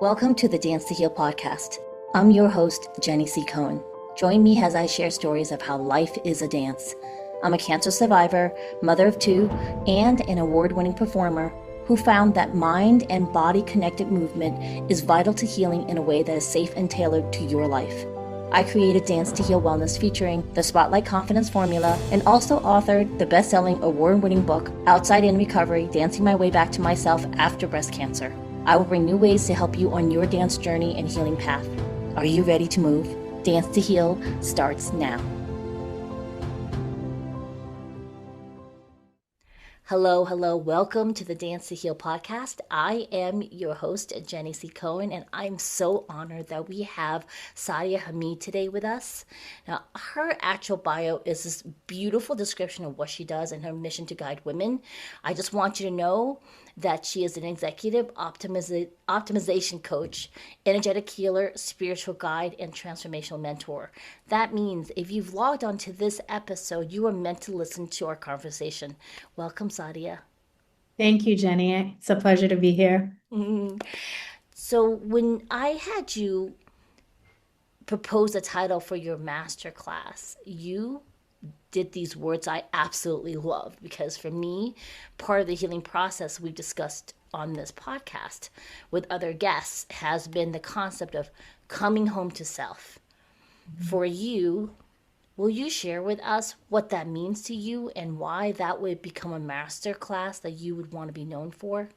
Welcome to the Dance to Heal podcast. I'm your host, Jenny C. Cohen. Join me as I share stories of how life is a dance. I'm a cancer survivor, mother of two, and an award-winning performer who found that mind and body connected movement is vital to healing in a way that is safe and tailored to your life. I created Dance to Heal Wellness featuring the Spotlight Confidence Formula and also authored the best-selling award-winning book, Outside In Recovery, Dancing My Way Back to Myself After Breast Cancer. I will bring new ways to help you on your dance journey and healing path. Are you ready to move? Dance to Heal starts now. Hello. Welcome to the Dance to Heal podcast. I am your host, Jenny C. Cohen, and I'm so honored that we have Sadia Hameed today with us. Now, her actual bio is this beautiful description of what she does and her mission to guide women. I just want you to know that she is an executive optimization coach, energetic healer, spiritual guide, and transformational mentor. That means if you've logged onto this episode, you are meant to listen to our conversation. Welcome, Sadia. Thank you, Jenny. It's a pleasure to be here. So when I had you propose a title for your master class, you did these words I absolutely love, because for me, part of the healing process we've discussed on this podcast with other guests has been the concept of coming home to self. For you, will you share with us what that means to you and why that would become a master class that you would want to be known for?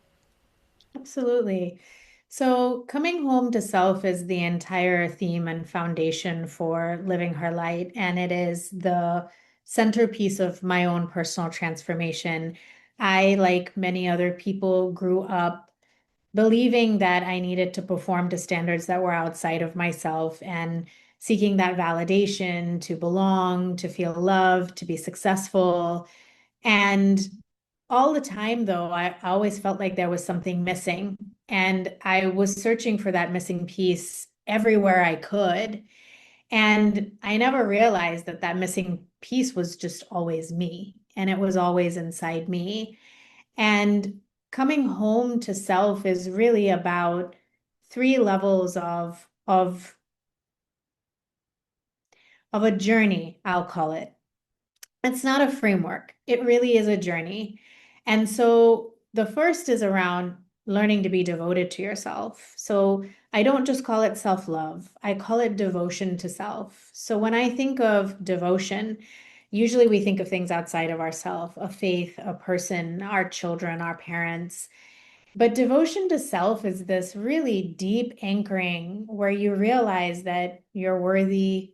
Absolutely. So, coming home to self is the entire theme and foundation for living her light. And it is the centerpiece of my own personal transformation. I, like many other people, grew up believing that I needed to perform to standards that were outside of myself and seeking that validation to belong, to feel loved, to be successful. And all the time, though, I always felt like there was something missing. And I was searching for that missing piece everywhere I could. And I never realized that that missing piece was just always me. And it was always inside me. And coming home to self is really about three levels of a journey, I'll call it. It's not a framework. It really is a journey. And so the first is around learning to be devoted to yourself. So I don't just call it self-love, I call it devotion to self. So when I think of devotion, usually we think of things outside of ourselves, a faith, a person, our children, our parents. But devotion to self is this really deep anchoring where you realize that you're worthy,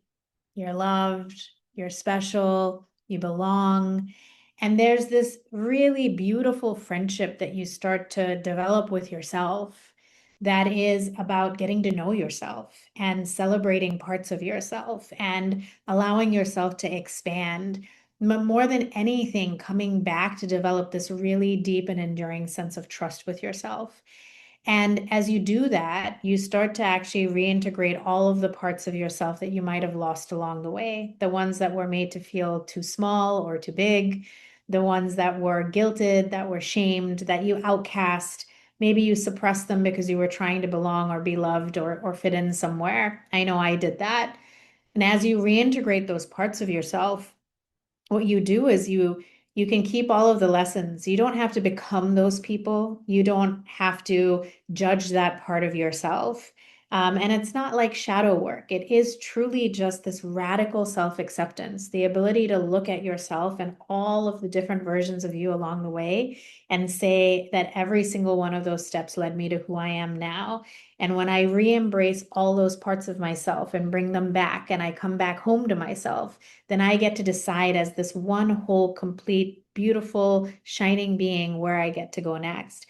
you're loved, you're special, you belong. And there's this really beautiful friendship that you start to develop with yourself that is about getting to know yourself and celebrating parts of yourself and allowing yourself to expand. But more than anything, coming back to develop this really deep and enduring sense of trust with yourself. And as you do that, you start to actually reintegrate all of the parts of yourself that you might have lost along the way, the ones that were made to feel too small or too big, the ones that were guilted, that were shamed, that you outcast. Maybe you suppressed them because you were trying to belong or be loved or fit in somewhere. I know I did that. And as you reintegrate those parts of yourself, what you do is you can keep all of the lessons. You don't have to become those people. You don't have to judge that part of yourself. And it's not like shadow work. It is truly just this radical self-acceptance, the ability to look at yourself and all of the different versions of you along the way and say that every single one of those steps led me to who I am now. And when I re-embrace all those parts of myself and bring them back and I come back home to myself, then I get to decide as this one whole, complete, beautiful, shining being where I get to go next.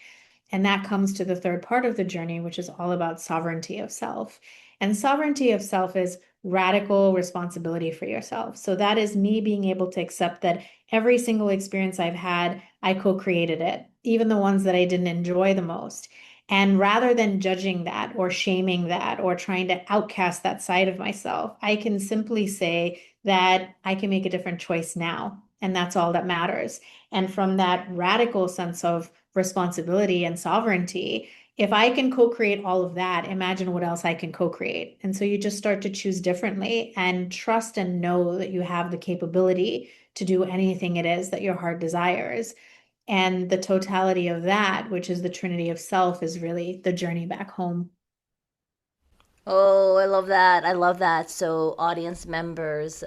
And that comes to the third part of the journey, which is all about sovereignty of self. And sovereignty of self is radical responsibility for yourself. So that is me being able to accept that every single experience I've had, I co-created it, even the ones that I didn't enjoy the most. And rather than judging that or shaming that or trying to outcast that side of myself, I can simply say that I can make a different choice now. And that's all that matters. And from that radical sense of responsibility and sovereignty, if I can co-create all of that, imagine what else I can co-create. And so you just start to choose differently and trust and know that you have the capability to do anything it is that your heart desires. And the totality of that, which is the Trinity of Self, is really the journey back home. Oh, I love that. I love that. So, audience members,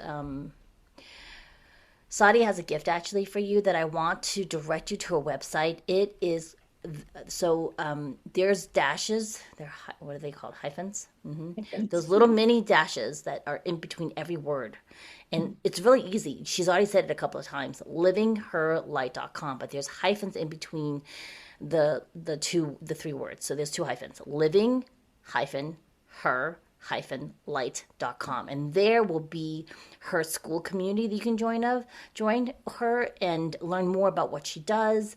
Saudi has a gift actually for you that I want to direct you to a website. It is there's dashes. What are they called? Hyphens. Those little mini dashes that are in between every word, and it's really easy. She's already said it a couple of times. Livingherlight.com, but there's hyphens in between the three words. So there's two hyphens. Living hyphen her light.com, and there will be her school community that you can join her and learn more about what she does.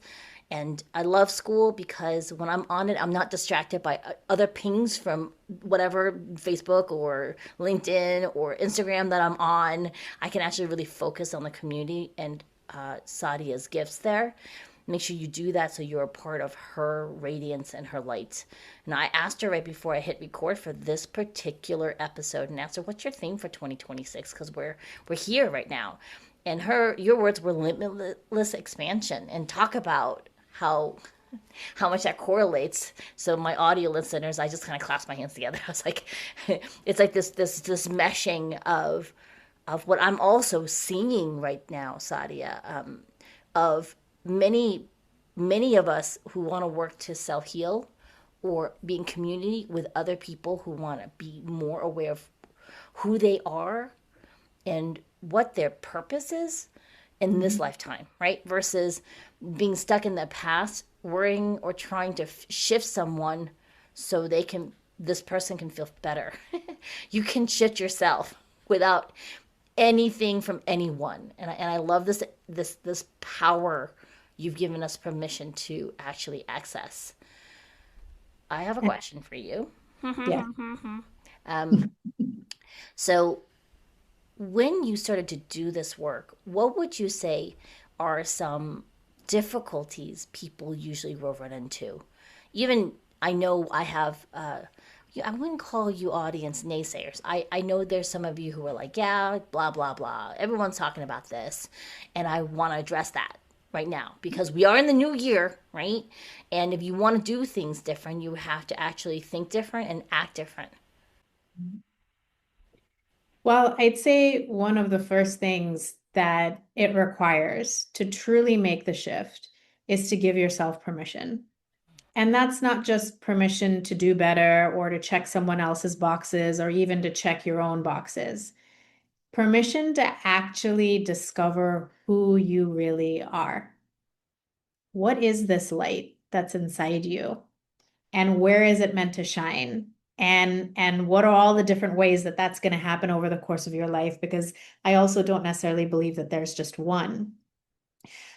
And I love school because when I'm on it, I'm not distracted by other pings from whatever Facebook or LinkedIn or Instagram that I'm on. I can actually really focus on the community and Sadia's gifts there. Make sure you do that so you're a part of her radiance and her light. Now, I asked her right before I hit record for this particular episode and asked her, what's your theme for 2026? Because we're here right now. And your words were limitless expansion, and talk about how much that correlates. So my audio listeners, I just kind of clasped my hands together. I was like, it's like this meshing of what I'm also seeing right now, Sadia, of many of us who want to work to self heal or be in community with other people who want to be more aware of who they are and what their purpose is in this lifetime, right? Versus being stuck in the past, worrying or trying to shift someone so this person can feel better. You can shift yourself without anything from anyone. And I love this power you've given us permission to actually access. I have a question for you. Yeah. So when you started to do this work, what would you say are some difficulties people usually will run into? Even I know I have, I wouldn't call you audience naysayers. I know there's some of you who are like, yeah, blah, blah, blah. Everyone's talking about this. And I want to address that right now because we are in the new year, right? And if you want to do things different, you have to actually think different and act different. Well, I'd say one of the first things that it requires to truly make the shift is to give yourself permission. And that's not just permission to do better or to check someone else's boxes or even to check your own boxes. Permission to actually discover who you really are. What is this light that's inside you? And where is it meant to shine? And what are all the different ways that that's going to happen over the course of your life? Because I also don't necessarily believe that there's just one.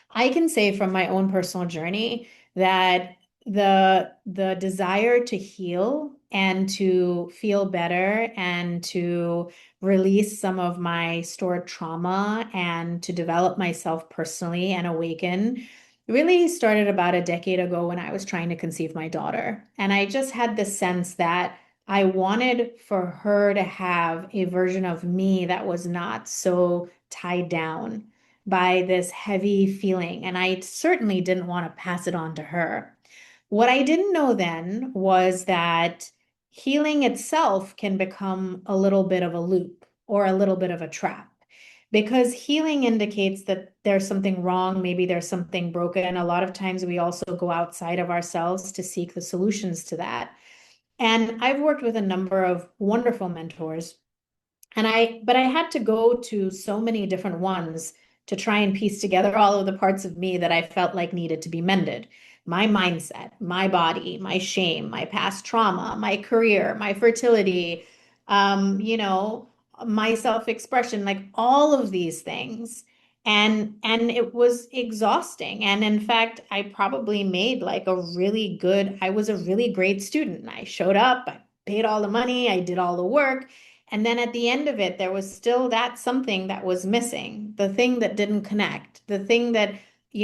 I can say from my own personal journey that the desire to heal and to feel better and to release some of my stored trauma and to develop myself personally and awaken really started about a decade ago when I was trying to conceive my daughter. And I just had this sense that I wanted for her to have a version of me that was not so tied down by this heavy feeling. And I certainly didn't want to pass it on to her. What I didn't know then was that healing itself can become a little bit of a loop or a little bit of a trap. Because healing indicates that there's something wrong, maybe there's something broken. A lot of times we also go outside of ourselves to seek the solutions to that. And I've worked with a number of wonderful mentors but I had to go to so many different ones to try and piece together all of the parts of me that I felt like needed to be mended. My mindset, my body, my shame, my past trauma, my career, my fertility, um, you know, my self-expression, like all of these things. And it was exhausting. And in fact, I probably made like I was a really great student. I showed up, I paid all the money, I did all the work. And then at the end of it, there was still that something that was missing, the thing that didn't connect, the thing that,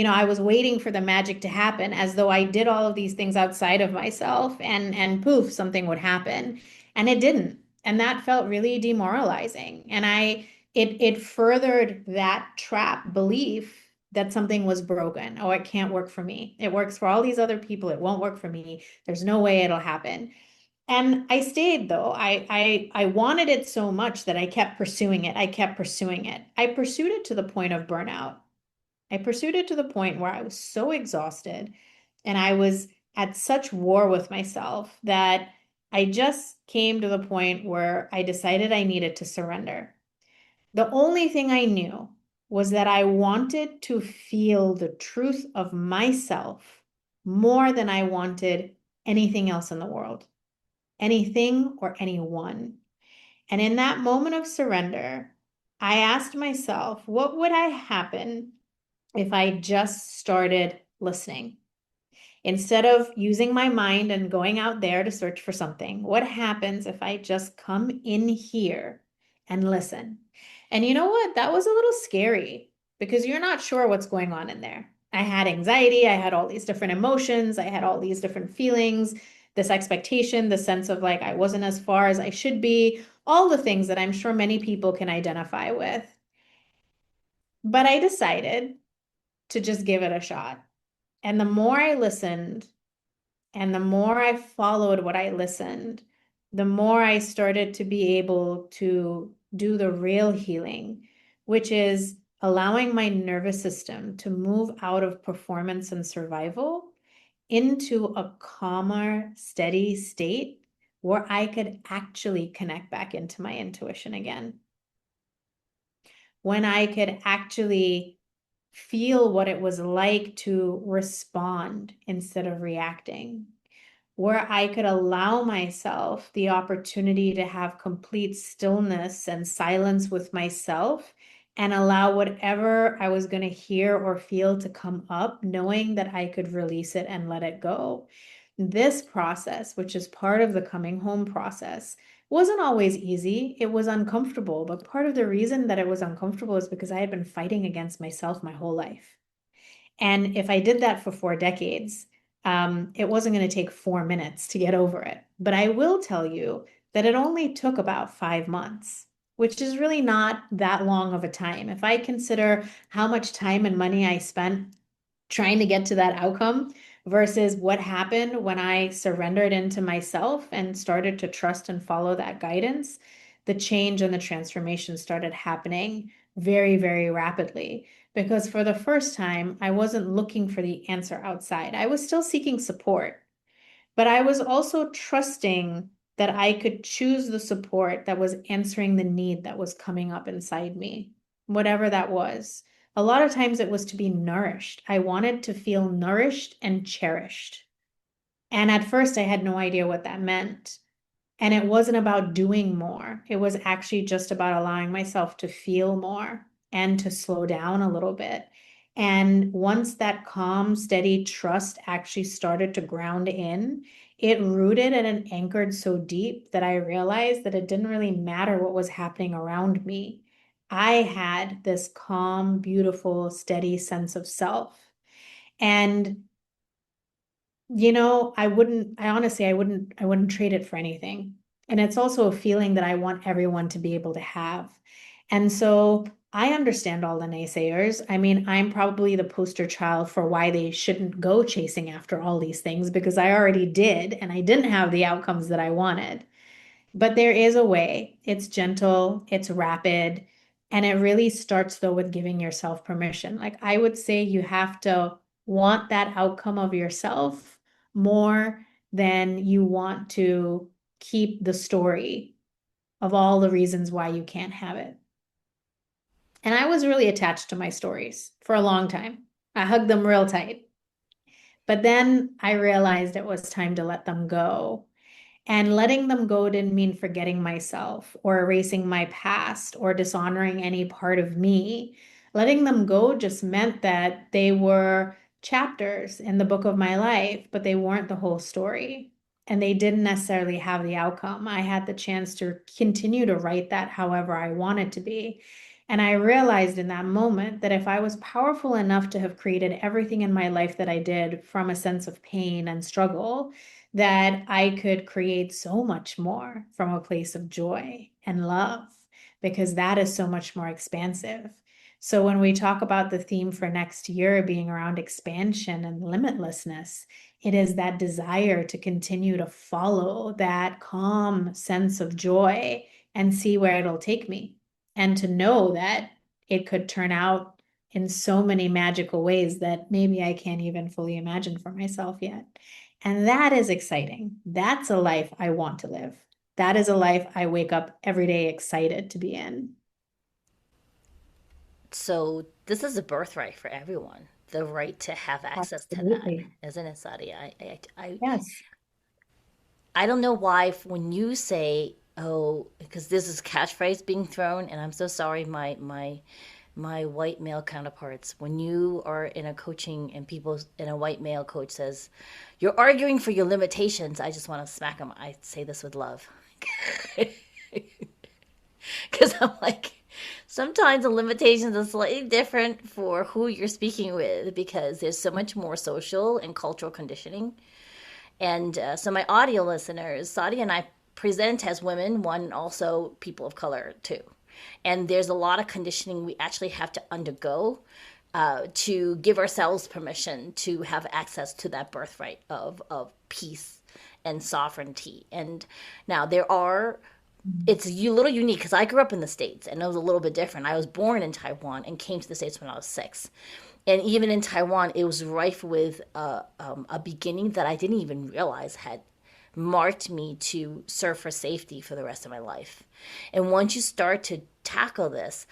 I was waiting for the magic to happen as though I did all of these things outside of myself and poof, something would happen. And it didn't. And that felt really demoralizing. And it furthered that trap belief that something was broken. Oh, it can't work for me. It works for all these other people. It won't work for me. There's no way it'll happen. And I stayed though. I wanted it so much that I kept pursuing it. I kept pursuing it. I pursued it to the point of burnout. I pursued it to the point where I was so exhausted and I was at such war with myself that I just came to the point where I decided I needed to surrender. The only thing I knew was that I wanted to feel the truth of myself more than I wanted anything else in the world, anything or anyone. And in that moment of surrender, I asked myself, what would I happen if I just started listening? Instead of using my mind and going out there to search for something, what happens if I just come in here and listen? And you know what? That was a little scary because you're not sure what's going on in there. I had anxiety, I had all these different emotions, I had all these different feelings, this expectation, the sense of like I wasn't as far as I should be, all the things that I'm sure many people can identify with. But I decided to just give it a shot. And the more I listened and the more I followed what I listened, the more I started to be able to do the real healing, which is allowing my nervous system to move out of performance and survival into a calmer, steady state where I could actually connect back into my intuition again. When I could actually feel what it was like to respond instead of reacting, where I could allow myself the opportunity to have complete stillness and silence with myself and allow whatever I was going to hear or feel to come up, knowing that I could release it and let it go. This process, which is part of the coming home process, wasn't always easy. It was uncomfortable, but part of the reason that it was uncomfortable is because I had been fighting against myself my whole life. And if I did that for 4 decades, it wasn't going to take 4 minutes to get over it. But I will tell you that it only took about 5 months, which is really not that long of a time. If I consider how much time and money I spent trying to get to that outcome versus what happened when I surrendered into myself and started to trust and follow that guidance, the change and the transformation started happening very, very rapidly. Because for the first time, I wasn't looking for the answer outside. I was still seeking support, but I was also trusting that I could choose the support that was answering the need that was coming up inside me, whatever that was. A lot of times it was to be nourished. I wanted to feel nourished and cherished. And at first, I had no idea what that meant. And it wasn't about doing more. It was actually just about allowing myself to feel more and to slow down a little bit. And once that calm, steady trust actually started to ground in, it rooted and it anchored so deep that I realized that it didn't really matter what was happening around me. I had this calm, beautiful, steady sense of self. And I wouldn't trade it for anything. And it's also a feeling that I want everyone to be able to have. And so I understand all the naysayers. I mean, I'm probably the poster child for why they shouldn't go chasing after all these things because I already did and I didn't have the outcomes that I wanted. But there is a way. It's gentle, it's rapid, and it really starts though with giving yourself permission. Like I would say you have to want that outcome of yourself more than you want to keep the story of all the reasons why you can't have it. And I was really attached to my stories for a long time. I hugged them real tight. But then I realized it was time to let them go. And letting them go didn't mean forgetting myself or erasing my past or dishonoring any part of me. Letting them go just meant that they were chapters in the book of my life, but they weren't the whole story. And they didn't necessarily have the outcome. I had the chance to continue to write that however I wanted to be. And I realized in that moment that if I was powerful enough to have created everything in my life that I did from a sense of pain and struggle, that I could create so much more from a place of joy and love, because that is so much more expansive. So when we talk about the theme for next year being around expansion and limitlessness, it is that desire to continue to follow that calm sense of joy and see where it'll take me, and to know that it could turn out in so many magical ways that maybe I can't even fully imagine for myself yet. And that is exciting. That's a life I want to live. That is a life I wake up every day excited to be in. So this is a birthright for everyone, the right to have access to that, Absolutely. isn't it, Sadia? Yes. I don't know why when you say, oh, because this is catchphrase being thrown, and I'm so sorry, my white male counterparts, when you are in a coaching and people and a white male coach says, you're arguing for your limitations, I just want to smack them. I say this with love. Because I'm like, sometimes the limitations are slightly different for who you're speaking with because there's so much more social and cultural conditioning. And so, my audio listeners, Sadia and I present as women, one also people of color too. And there's a lot of conditioning we actually have to undergo to give ourselves permission to have access to that birthright of peace and sovereignty. And now there are it's a little unique because I grew up in the States and it was a little bit different. I was born in Taiwan and came to the States when I was 6. And even in Taiwan, it was rife with a beginning that I didn't even realize had marked me to serve for safety for the rest of my life. And once you start to tackle this,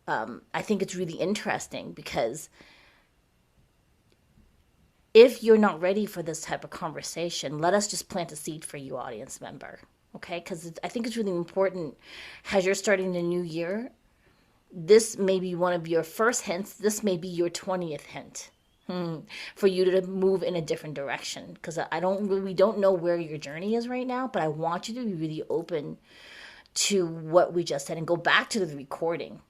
I think it's really interesting because if you're not ready for this type of conversation, let us just plant a seed for you, audience member. Okay? Because I think it's really important as you're starting the new year. This may be one of your first hints. This may be your 20th hint for you to move in a different direction. Because we don't know where your journey is right now, but I want you to be really open to what we just said and go back to the recording.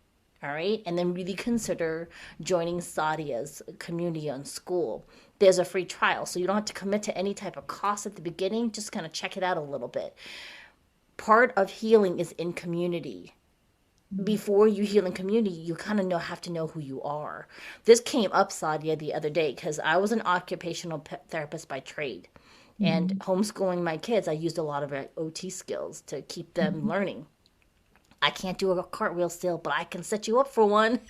All right. And then really consider joining Sadia's community on school. There's a free trial, so you don't have to commit to any type of cost at the beginning. Just kind of check it out a little bit. Part of healing is in community. Before you heal in community, you kind of have to know who you are. This came up, Sadia, the other day because I was an occupational therapist by trade. And Mhm. homeschooling my kids, I used a lot of OT skills to keep them learning. I can't do a cartwheel still, but I can set you up for one.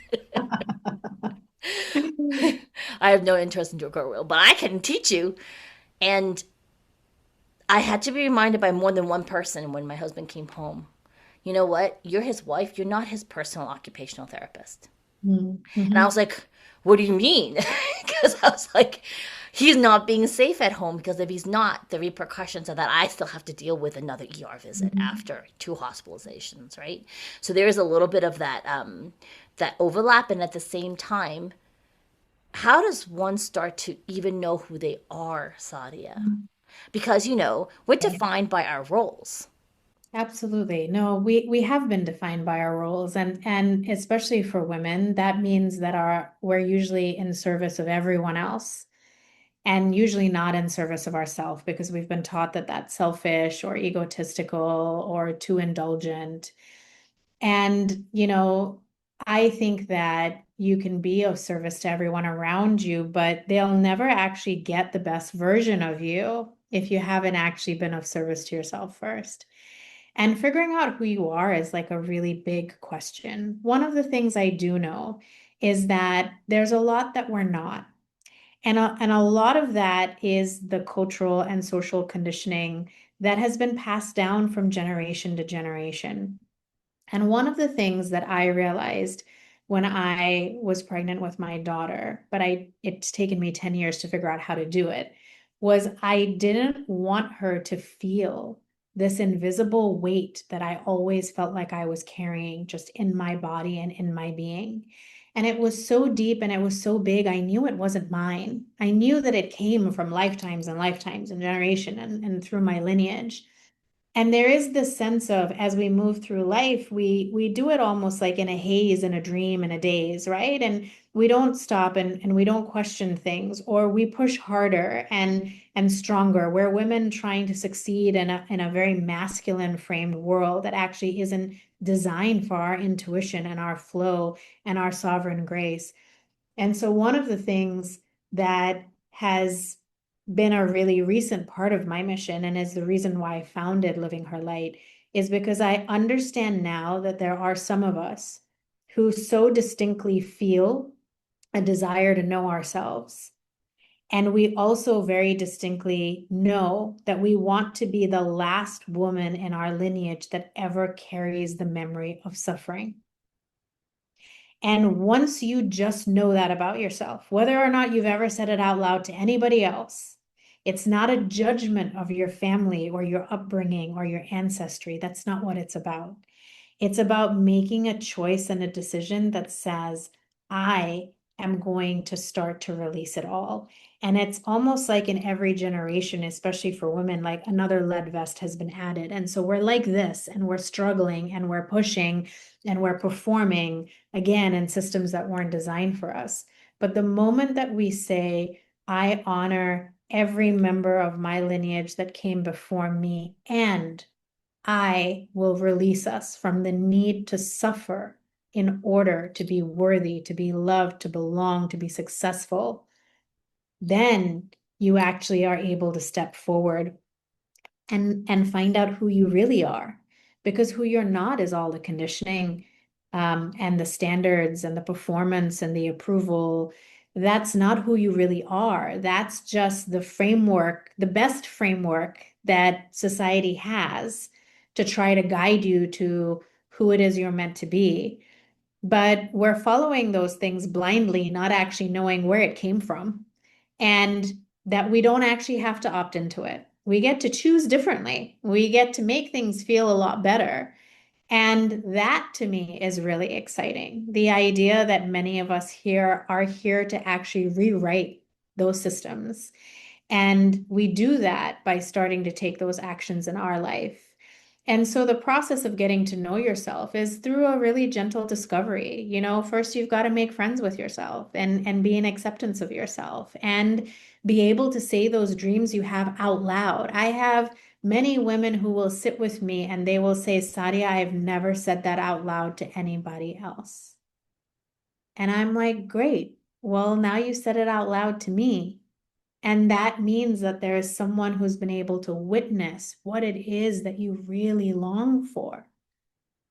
I have no interest in doing a cartwheel, but I can teach you. And I had to be reminded by more than one person when my husband came home. You know what? You're his wife. You're not his personal occupational therapist. And I Mhm. was like, what do you mean? Because I was like, he's not being safe at home because if he's not, the repercussions are that I still have to deal with another ER visit Mhm. after 2 hospitalizations, right? So there is a little bit of that overlap, and at the same time, how does one start to even know who they are, Sadia? Because we're Right. defined by our roles. Absolutely. No, we have been defined by our roles, and especially for women, that means that we're usually in service of everyone else and usually not in service of ourselves, because we've been taught that that's selfish or egotistical or too indulgent. And, I think that you can be of service to everyone around you, but they'll never actually get the best version of you if you haven't actually been of service to yourself first. And figuring out who you are is like a really big question. One of the things I do know is that there's a lot that we're not. And a lot of that is the cultural and social conditioning that has been passed down from generation to generation. And one of the things that I realized when I was pregnant with my daughter, but it's taken me 10 years to figure out how to do it, was I didn't want her to feel this invisible weight that I always felt like I was carrying just in my body and in my being. And it was so deep and it was so big, I knew it wasn't mine. I knew that it came from lifetimes and lifetimes and generation and through my lineage. And there is this sense of, as we move through life, we do it almost like in a haze, in a dream, in a daze, right? And we don't stop and we don't question things, or we push harder and stronger. We're women trying to succeed in a very masculine framed world that actually isn't designed for our intuition and our flow and our sovereign grace. And so one of the things that has been a really recent part of my mission and is the reason why I founded Living Her Light is because I understand now that there are some of us who so distinctly feel a desire to know ourselves. And we also very distinctly know that we want to be the last woman in our lineage that ever carries the memory of suffering. And once you just know that about yourself, whether or not you've ever said it out loud to anybody else, it's not a judgment of your family or your upbringing or your ancestry. That's not what it's about. It's about making a choice and a decision that says, I am going to start to release it all. And it's almost like in every generation, especially for women, like another lead vest has been added. And so we're like this, and we're struggling, and we're pushing, and we're performing again in systems that weren't designed for us. But the moment that we say, I honor every member of my lineage that came before me, and I will release us from the need to suffer in order to be worthy, to be loved, to belong, to be successful, then you actually are able to step forward and find out who you really are. Because who you're not is all the conditioning, and the standards and the performance and the approval. That's not who you really are. That's just the framework, the best framework that society has to try to guide you to who it is you're meant to be. But we're following those things blindly, not actually knowing where it came from, and that we don't actually have to opt into it. We get to choose differently. We get to make things feel a lot better. And that to me is really exciting. The idea that many of us here are here to actually rewrite those systems. And we do that by starting to take those actions in our life. And so the process of getting to know yourself is through a really gentle discovery. You know, first you've got to make friends with yourself and be in acceptance of yourself and be able to say those dreams you have out loud. I have many women who will sit with me and they will say, Sadia, I've never said that out loud to anybody else. And I'm like, great. Well, now you said it out loud to me. And that means that there is someone who's been able to witness what it is that you really long for.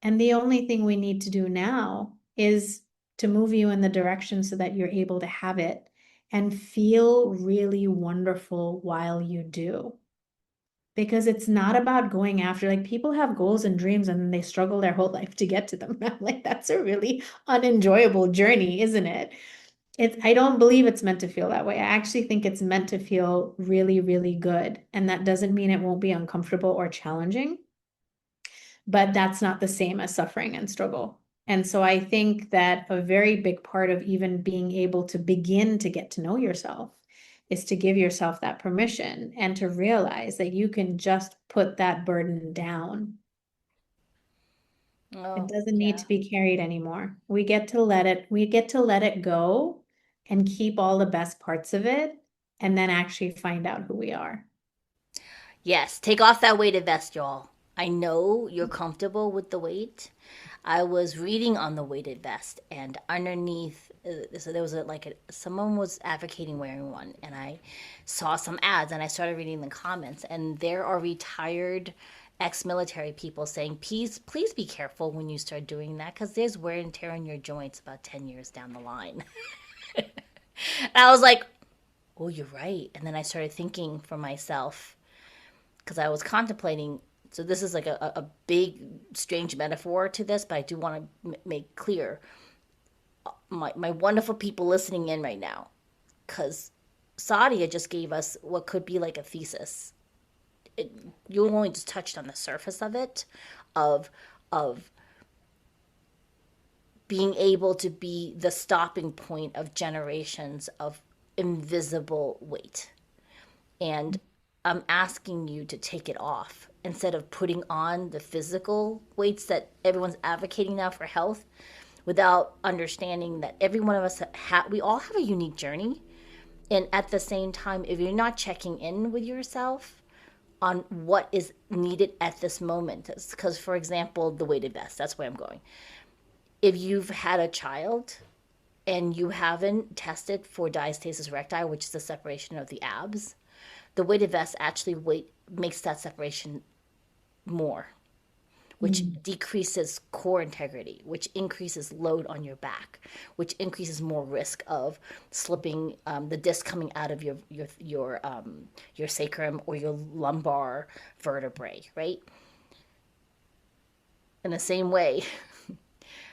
And the only thing we need to do now is to move you in the direction so that you're able to have it and feel really wonderful while you do. Because it's not about going after, like, people have goals and dreams and then they struggle their whole life to get to them. I'm like, that's a really unenjoyable journey, isn't it? I don't believe it's meant to feel that way. I actually think it's meant to feel really, really good. And that doesn't mean it won't be uncomfortable or challenging, but that's not the same as suffering and struggle. And so I think that a very big part of even being able to begin to get to know yourself is to give yourself that permission and to realize that you can just put that burden down. It Oh, doesn't need yeah. to be carried anymore. We get to let it go and keep all the best parts of it and then actually find out who we are. Yes, take off that weighted vest, y'all. I know you're comfortable with the weight. I was reading on the weighted vest, and underneath, so there was someone was advocating wearing one, and I saw some ads, and I started reading the comments, and there are retired ex-military people saying, please be careful when you start doing that, because there's wear and tear on your joints about 10 years down the line. And I was like, oh, you're right. And then I started thinking for myself, because I was contemplating. So this is like a big, strange metaphor to this, but I do want to make clear my wonderful people listening in right now, because Sadia just gave us what could be like a thesis. You only just touched on the surface of it, of of being able to be the stopping point of generations of invisible weight. And I'm asking you to take it off instead of putting on the physical weights that everyone's advocating now for health without understanding that every one of us we all have a unique journey. And at the same time, if you're not checking in with yourself on what is needed at this moment, because for example, the weighted vest, that's where I'm going. If you've had a child and you haven't tested for diastasis recti, which is the separation of the abs, the weighted vest actually makes that separation more, which decreases core integrity, which increases load on your back, which increases more risk of slipping, the disc coming out of your sacrum or your lumbar vertebrae, right? In the same way,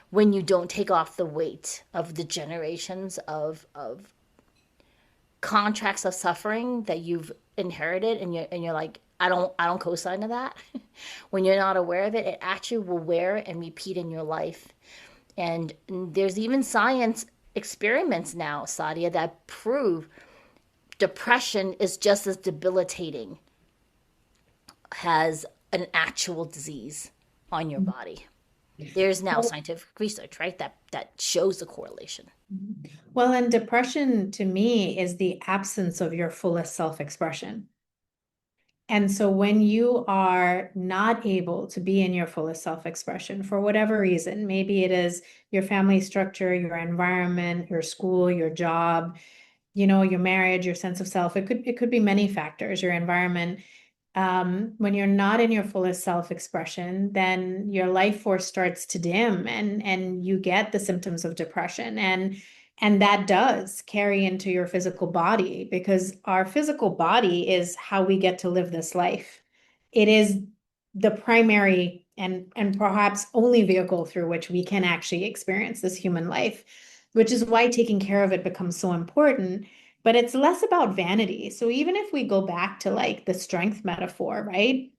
when you don't take off the weight of the generations of contracts of suffering that you've inherited, and you're like, I don't co-sign to that. When you're not aware of it, it actually will wear and repeat in your life. And there's even science experiments now, Sadia, that prove depression is just as debilitating as an actual disease on your body. There's now scientific research, right, that shows the correlation. Well, and depression to me is the absence of your fullest self-expression. And so when you are not able to be in your fullest self-expression for whatever reason, maybe it is your family structure, your environment, your school, your job, your marriage, your sense of self, it could be many factors, your environment. When you're not in your fullest self-expression, then your life force starts to dim and you get the symptoms of depression. And that does carry into your physical body, because our physical body is how we get to live this life. It is the primary and perhaps only vehicle through which we can actually experience this human life, which is why taking care of it becomes so important. But it's less about vanity. So even if we go back to like the strength metaphor, right?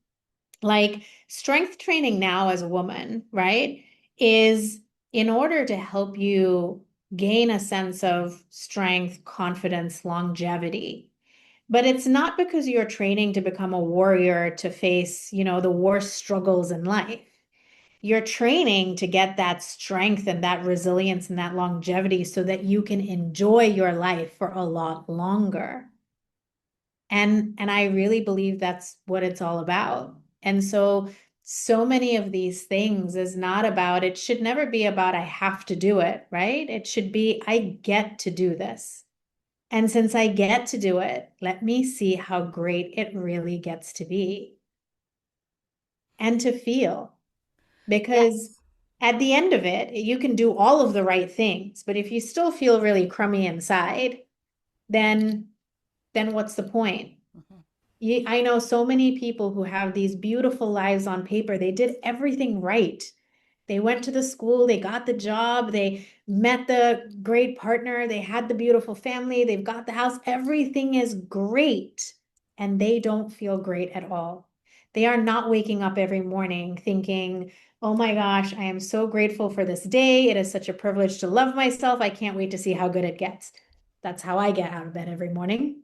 Like strength training now as a woman, right, is in order to help you gain a sense of strength, confidence, longevity. But it's not because you're training to become a warrior to face, the worst struggles in life. You're training to get that strength and that resilience and that longevity so that you can enjoy your life for a lot longer. And I really believe that's what it's all about. And so many of these things is not about, it should never be about I have to do it, right? It should be I get to do this. And since I get to do it, let me see how great it really gets to be and to feel. Because Yes. at the end of it, you can do all of the right things, but if you still feel really crummy inside, then what's the point? I know so many people who have these beautiful lives on paper. They did everything right. They went to the school, they got the job, they met the great partner, they had the beautiful family, they've got the house. Everything is great, and they don't feel great at all. They are not waking up every morning thinking, oh my gosh, I am so grateful for this day. It is such a privilege to love myself. I can't wait to see how good it gets. That's how I get out of bed every morning.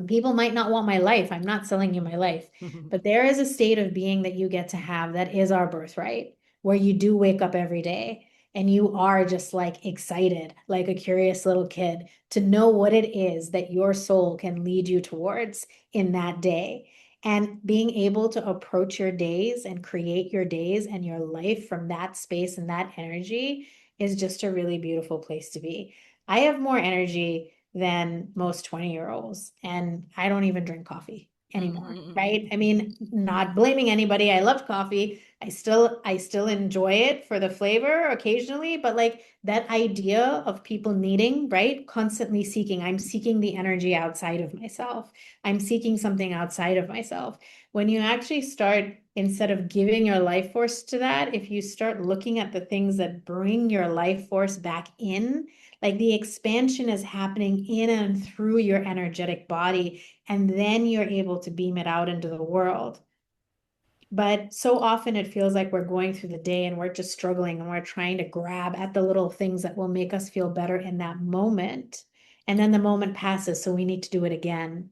People might not want my life. I'm not selling you my life. But there is a state of being that you get to have that is our birthright, where you do wake up every day and you are just like excited, like a curious little kid, to know what it is that your soul can lead you towards in that day. And being able to approach your days and create your days and your life from that space and that energy is just a really beautiful place to be. I have more energy than most 20-year-olds. And I don't even drink coffee anymore, right? I mean, not blaming anybody. I love coffee. I still enjoy it for the flavor occasionally, but like that idea of people needing, right? Constantly seeking. I'm seeking the energy outside of myself. I'm seeking something outside of myself. When you actually start, instead of giving your life force to that, if you start looking at the things that bring your life force back in, like the expansion is happening in and through your energetic body, and then you're able to beam it out into the world. But so often it feels like we're going through the day and we're just struggling and we're trying to grab at the little things that will make us feel better in that moment. And then the moment passes, so we need to do it again.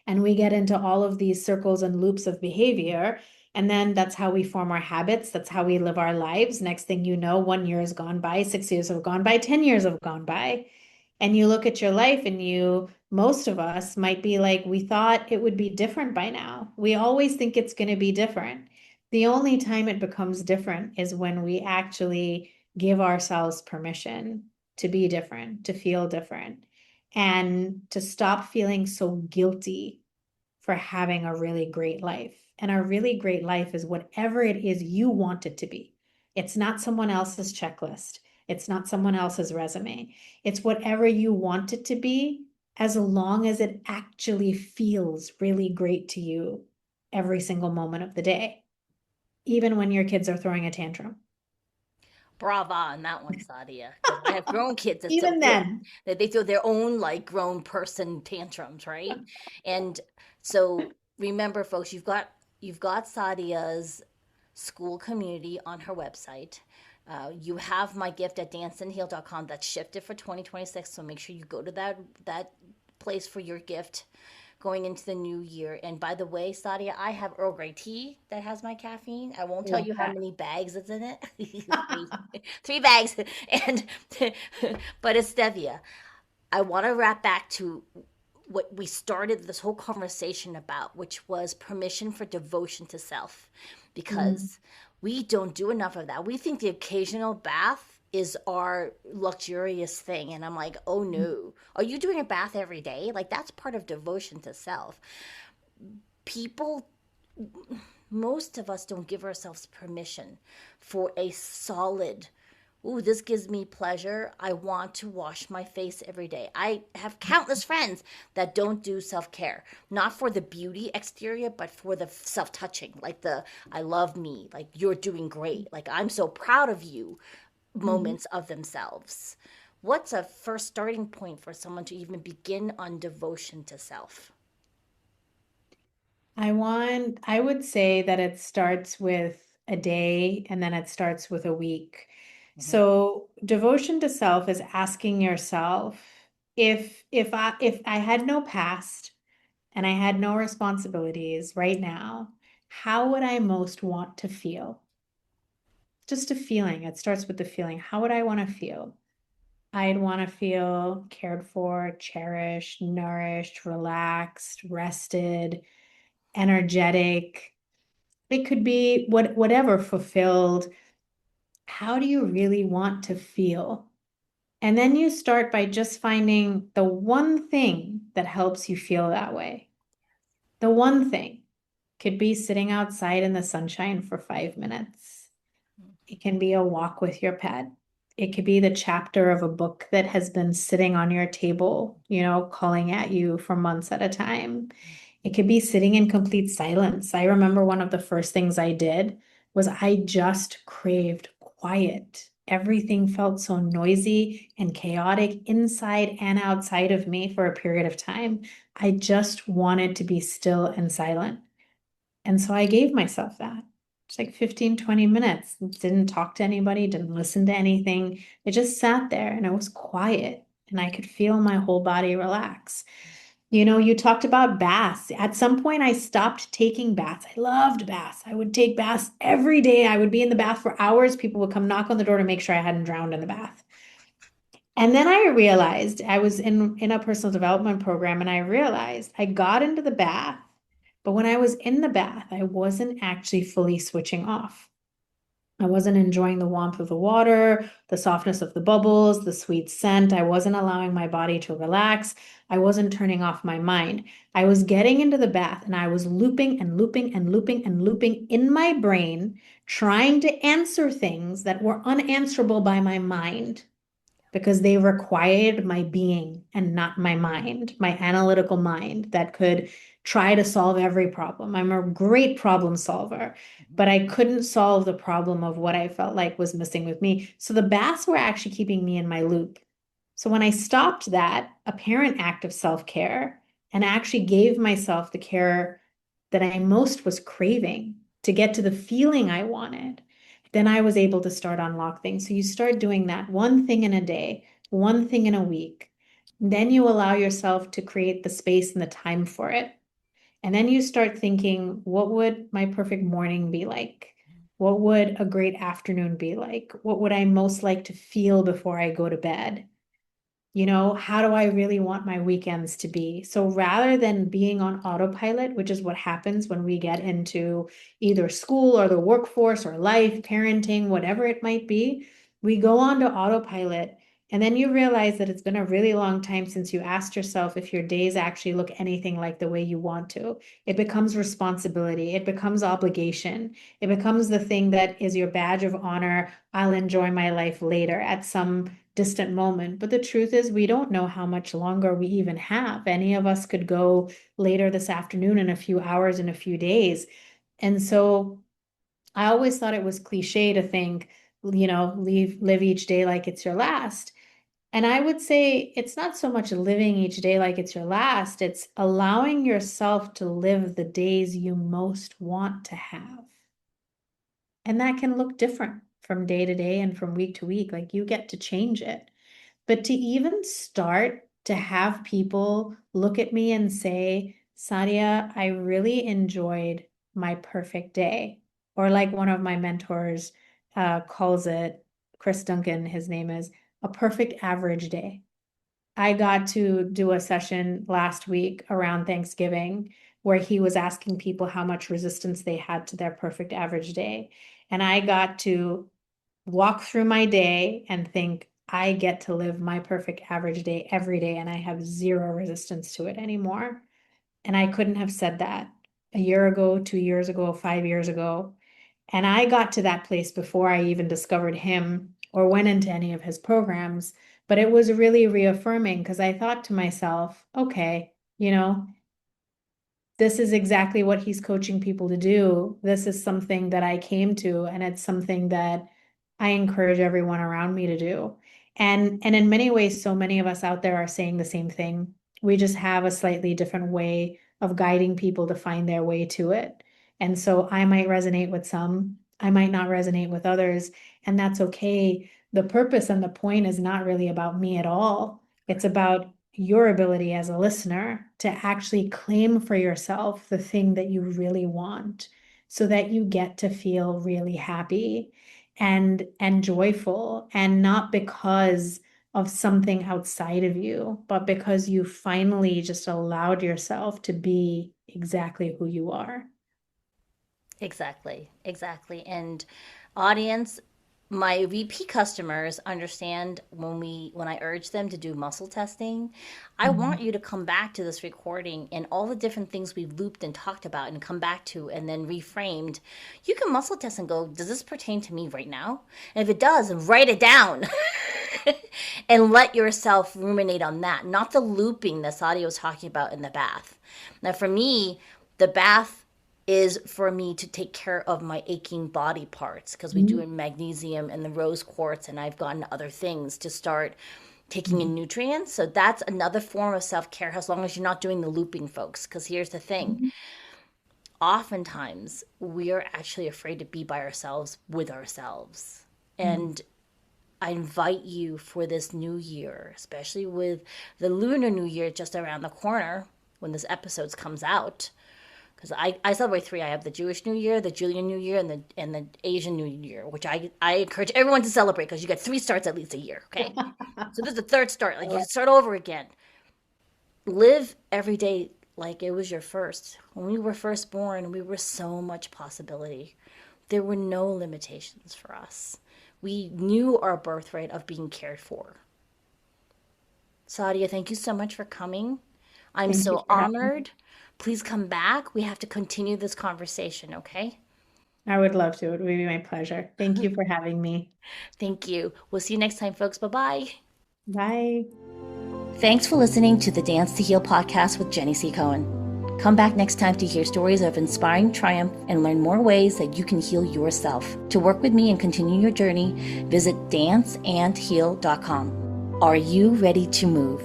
And we get into all of these circles and loops of behavior. And then that's how we form our habits. That's how we live our lives. Next thing you know, 1 year has gone by, 6 years have gone by, 10 years have gone by. And you look at your life and most of us might be like, we thought it would be different by now. We always think it's going to be different. The only time it becomes different is when we actually give ourselves permission to be different, to feel different, and to stop feeling so guilty for having a really great life. And a really great life is whatever it is you want it to be. It's not someone else's checklist. It's not someone else's resume. It's whatever you want it to be, as long as it actually feels really great to you every single moment of the day, even when your kids are throwing a tantrum. Brava on that one, Sadia. Because I have grown kids that still Even feel then, that they feel their own like grown person tantrums, right? And so remember, folks, you've got Sadia's school community on her website. You have my gift at danceandheal.com that's shifted for 2026. So make sure you go to that place for your gift going into the new year. And by the way, Sadia, I have Earl Grey tea that has my caffeine. I won't tell love you how that. many bags it's in it. Three bags. And but it's stevia. I want to wrap back to what we started this whole conversation about, which was permission for devotion to self, Mm. because we don't do enough of that. We think the occasional bath is our luxurious thing. And I'm like, oh no. Are you doing a bath every day? Like, that's part of devotion to self. People, most of us don't give ourselves permission for a solid, ooh, this gives me pleasure. I want to wash my face every day. I have countless friends that don't do self care, not for the beauty exterior, but for the self touching, like the I love me, like you're doing great, like I'm so proud of you Mhm. moments of themselves. What's a first starting point for someone to even begin on devotion to self? I would say that it starts with a day and then it starts with a week. Mhm. So devotion to self is asking yourself, if I had no past and I had no responsibilities right now, how would I most want to feel? Just a feeling. It starts with the feeling. How would I want to feel? I'd want to feel cared for, cherished, nourished, relaxed, rested, energetic. It could be whatever, fulfilled. How do you really want to feel? And then you start by just finding the one thing that helps you feel that way. The one thing could be sitting outside in the sunshine for 5 minutes. It can be a walk with your pet. It could be the chapter of a book that has been sitting on your table, calling at you for months at a time. It could be sitting in complete silence. I remember one of the first things I did was I just craved quiet. Everything felt so noisy and chaotic inside and outside of me for a period of time. I just wanted to be still and silent. And so I gave myself that. It's like 15, 20 minutes. Didn't talk to anybody, didn't listen to anything. It just sat there and it was quiet and I could feel my whole body relax. You talked about baths. At some point, I stopped taking baths. I loved baths. I would take baths every day. I would be in the bath for hours. People would come knock on the door to make sure I hadn't drowned in the bath. And then I realized I was in a personal development program and I realized I got into the bath, but when I was in the bath, I wasn't actually fully switching off. I wasn't enjoying the warmth of the water, the softness of the bubbles, the sweet scent. I wasn't allowing my body to relax. I wasn't turning off my mind. I was getting into the bath and I was looping and looping and looping and looping in my brain, trying to answer things that were unanswerable by my mind because they required my being and not my mind, my analytical mind that could try to solve every problem. I'm a great problem solver, Mhm. but I couldn't solve the problem of what I felt like was missing with me. So the baths were actually keeping me in my loop. So when I stopped that apparent act of self-care and actually gave myself the care that I most was craving to get to the feeling I wanted, then I was able to start unlock things. So you start doing that one thing in a day, one thing in a week. Then you allow yourself to create the space and the time for it. And then you start thinking, what would my perfect morning be like? What would a great afternoon be like? What would I most like to feel before I go to bed? How do I really want my weekends to be? So rather than being on autopilot, which is what happens when we get into either school or the workforce or life, parenting, whatever it might be, we go on to autopilot. And then you realize that it's been a really long time since you asked yourself if your days actually look anything like the way you want to. It becomes responsibility. It becomes obligation. It becomes the thing that is your badge of honor. I'll enjoy my life later at some distant moment. But the truth is, we don't know how much longer we even have. Any of us could go later this afternoon, in a few hours, in a few days. And so I always thought it was cliche to think, live each day like it's your last. And I would say it's not so much living each day like it's your last, it's allowing yourself to live the days you most want to have. And that can look different from day to day and from week to week. Like, you get to change it. But to even start to have people look at me and say, Sadia, I really enjoyed my perfect day. Or like one of my mentors calls it, Chris Duncan, his name is, a perfect average day. I got to do a session last week around Thanksgiving where he was asking people how much resistance they had to their perfect average day. And I got to walk through my day and think, I get to live my perfect average day every day, and I have zero resistance to it anymore. And I couldn't have said that a year ago, 2 years ago, 5 years ago. And I got to that place before I even discovered him or went into any of his programs. But it was really reaffirming because I thought to myself, okay, this is exactly what he's coaching people to do. This is something that I came to, and it's something that I encourage everyone around me to do. And in many ways, so many of us out there are saying the same thing. We just have a slightly different way of guiding people to find their way to it. And so I might resonate with some, I might not resonate with others, and that's okay. The purpose and the point is not really about me at all. It's about your ability as a listener to actually claim for yourself the thing that you really want so that you get to feel really happy and joyful, and not because of something outside of you, but because you finally just allowed yourself to be exactly who you are. Exactly, exactly. And audience, my VP customers understand when I urge them to do muscle testing, I want Mhm. you to come back to this recording and all the different things we've looped and talked about and come back to and then reframed. You can muscle test and go, does this pertain to me right now? And if it does, write it down. And let yourself ruminate on that, not the looping that Sadia was talking about in the bath. Now, for me, the bath is for me to take care of my aching body parts because we do Mhm. in magnesium and the rose quartz, and I've gotten other things to start taking in Mhm. nutrients. So that's another form of self care, as long as you're not doing the looping, folks. Because here's the thing, Mhm. oftentimes we are actually afraid to be by ourselves with ourselves. Mhm. And I invite you for this new year, especially with the Lunar New Year just around the corner when this episode comes out. Because I celebrate three. I have the Jewish New Year, the Julian New Year, and the Asian New Year, which I encourage everyone to celebrate because you get three starts at least a year. Okay, so this is the third start. Like, you start over again. Live every day like it was your first. When we were first born, we were so much possibility. There were no limitations for us. We knew our birthright of being cared for. Sadia, thank you so much for coming. I'm Thank you so for having me. honored. Please come back. We have to continue this conversation, okay? I would love to. It would be my pleasure. Thank you for having me. Thank you. We'll see you next time, folks. Bye bye. Bye. Thanks for listening to the Dance to Heal podcast with Jenny C. Cohen. Come back next time to hear stories of inspiring triumph and learn more ways that you can heal yourself. To work with me and continue your journey, visit danceandheal.com. Are you ready to move?